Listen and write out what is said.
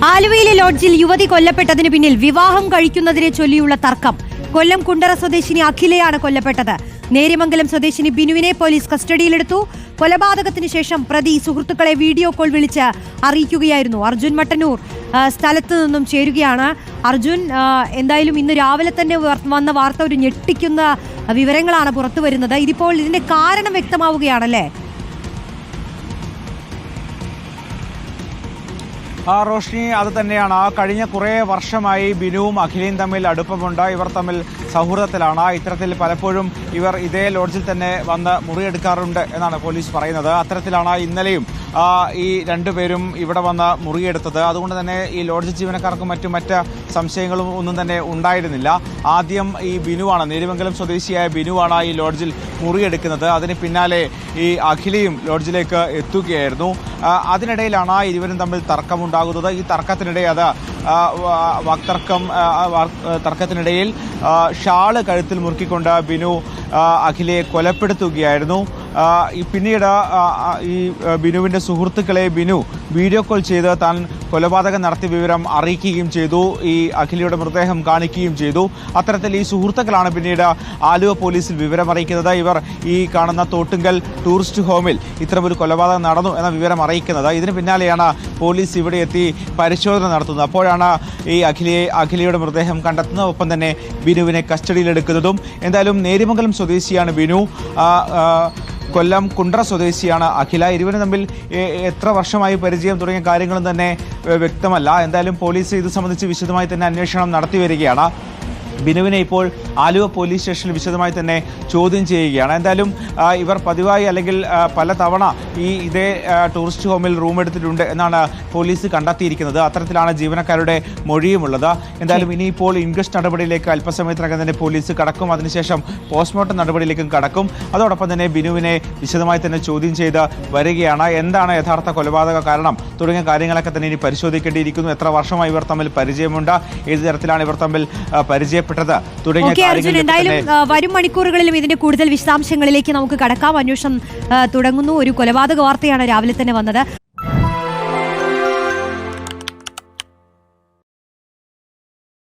ആലുവയിലെ ലോഡ്ജിൽ യുവതി കൊല്ലപ്പെട്ടതിന് പിന്നിൽ വിവാഹം കഴിക്കുന്നതിനെ ചൊല്ലിയുള്ള തർക്കം. കൊല്ലം കുണ്ടറ സ്വദേശിനി അഖിലയാണ് കൊല്ലപ്പെട്ടത്. നേര്യമംഗലം സ്വദേശിനി ബിനുവിനെ പോലീസ് കസ്റ്റഡിയിലെടുത്തു. കൊലപാതകത്തിന് ശേഷം പ്രതി സുഹൃത്തുക്കളെ വീഡിയോ കോൾ വിളിച്ച് അറിയിക്കുകയായിരുന്നു. അർജുൻ മട്ടന്നൂർ സ്ഥലത്ത് നിന്നും ചേരുകയാണ്. അർജുൻ, എന്തായാലും ഇന്ന് രാവിലെ തന്നെ വന്ന വാർത്ത ഒരു ഞെട്ടിക്കുന്ന വിവരങ്ങളാണ് പുറത്തു വരുന്നത്. ഇതിപ്പോൾ ഇതിന്റെ കാരണം വ്യക്തമാവുകയാണല്ലേ? റോഷ്നി, അത് തന്നെയാണ്. കഴിഞ്ഞ കുറേ വർഷമായി ബിനുവും അഖിലയും തമ്മിൽ അടുപ്പമുണ്ട്. ഇവർ തമ്മിൽ സൗഹൃദത്തിലാണ്. ഇത്തരത്തിൽ പലപ്പോഴും ഇവർ ഇതേ ലോഡ്ജിൽ തന്നെ വന്ന് മുറിയെടുക്കാറുണ്ട് എന്നാണ് പോലീസ് പറയുന്നത്. അത്തരത്തിലാണ് ഇന്നലെയും ഈ രണ്ടുപേരും ഇവിടെ വന്ന് മുറിയെടുത്തത്. അതുകൊണ്ട് തന്നെ ഈ ലോഡ്ജ് ജീവനക്കാർക്കും മറ്റ് സംശയങ്ങളും ഒന്നും തന്നെ ഉണ്ടായിരുന്നില്ല. ആദ്യം ഈ ബിനുവാണ്, നേര്യമംഗലം സ്വദേശിയായ ബിനുവാണ് ഈ ലോഡ്ജിൽ മുറിയെടുക്കുന്നത്. അതിന് പിന്നാലെ ഈ അഖിലയും ലോഡ്ജിലേക്ക് എത്തുകയായിരുന്നു. അതിനിടയിലാണ് ഇരുവരും തമ്മിൽ തർക്കമുണ്ടാകുന്നത്. ഈ തർക്കത്തിനിടെ തർക്കത്തിനിടയിൽ ഷാള് കഴുത്തിൽ മുറുക്കിക്കൊണ്ട് ബിനു അഖിലയെ കൊലപ്പെടുത്തുകയായിരുന്നു. പിന്നീട് ഈ ബിനുവിൻ്റെ സുഹൃത്തുക്കളെ ബിനു വീഡിയോ കോൾ ചെയ്ത് താൻ കൊലപാതകം നടത്തിയ വിവരം അറിയിക്കുകയും ചെയ്തു. ഈ അഖിലയുടെ മൃതദേഹം കാണിക്കുകയും ചെയ്തു. അത്തരത്തിൽ ഈ സുഹൃത്തുക്കളാണ് പിന്നീട് ആലുവ പോലീസിൽ വിവരം അറിയിക്കുന്നത്. ഇവർ ഈ കാണുന്ന തോട്ടുങ്കൽ ടൂറിസ്റ്റ് ഹോമിൽ ഇത്തരമൊരു കൊലപാതകം നടന്നു എന്ന വിവരം അറിയിക്കുന്നത്. ഇതിന് പിന്നാലെയാണ് പോലീസ് ഇവിടെ എത്തി പരിശോധന നടത്തുന്നത്. അപ്പോഴാണ് ഈ അഖിലയുടെ മൃതദേഹം കണ്ടെത്തുന്നത്. ഒപ്പം തന്നെ ബിനുവിനെ കസ്റ്റഡിയിലെടുക്കുന്നതും. എന്തായാലും നേര്യമംഗലം സ്വദേശിയാണ് ബിനു, കൊല്ലം കുണ്ടറ സ്വദേശിയാണ് അഖില. ഇരുവരും തമ്മിൽ എത്ര വർഷമായി പരിചയം തുടങ്ങിയ കാര്യങ്ങളും തന്നെ വ്യക്തമല്ല. എന്തായാലും പോലീസ് ഇത് സംബന്ധിച്ച് വിശദമായി തന്നെ അന്വേഷണം നടത്തി വരികയാണ്. ബിനുവിനെ ഇപ്പോൾ ആലുവ പോലീസ് സ്റ്റേഷനിൽ വിശദമായി തന്നെ ചോദ്യം ചെയ്യുകയാണ്. എന്തായാലും ഇവർ പതിവായി അല്ലെങ്കിൽ പല തവണ ഇതേ ടൂറിസ്റ്റ് ഹോമിൽ റൂം എടുത്തിട്ടുണ്ട് എന്നാണ് പോലീസ് കണ്ടെത്തിയിരിക്കുന്നത്. അത്തരത്തിലാണ് ജീവനക്കാരുടെ മൊഴിയുമുള്ളത്. എന്തായാലും ഇനിയിപ്പോൾ ഇൻക്വസ്റ്റ് നടപടിയിലേക്ക് അല്പസമയത്തിനകം തന്നെ പോലീസ് കടക്കും. അതിനുശേഷം പോസ്റ്റ്മോർട്ടം നടപടിയിലേക്കും കടക്കും. അതോടൊപ്പം തന്നെ ബിനുവിനെ വിശദമായി തന്നെ ചോദ്യം ചെയ്ത് വരികയാണ്. എന്താണ് യഥാർത്ഥ കൊലപാതക കാരണം തുടങ്ങിയ കാര്യങ്ങളൊക്കെ തന്നെ ഇനി പരിശോധിക്കേണ്ടിയിരിക്കുന്നു. എത്ര വർഷമായി ഇവർ തമ്മിൽ പരിചയമുണ്ട്, ഏത് തരത്തിലാണ് ഇവർ തമ്മിൽ പരിചയപ്പെട്ടത് തുടങ്ങിയ അർജുൻ, എന്തായാലും വരും മണിക്കൂറുകളിലും ഇതിന്റെ കൂടുതൽ വിശദാംശങ്ങളിലേക്ക് നമുക്ക് കടക്കാം. അന്വേഷണം തുടങ്ങുന്നു. ഒരു കൊലപാതക വാർത്തയാണ് രാവിലെ തന്നെ വന്നത്.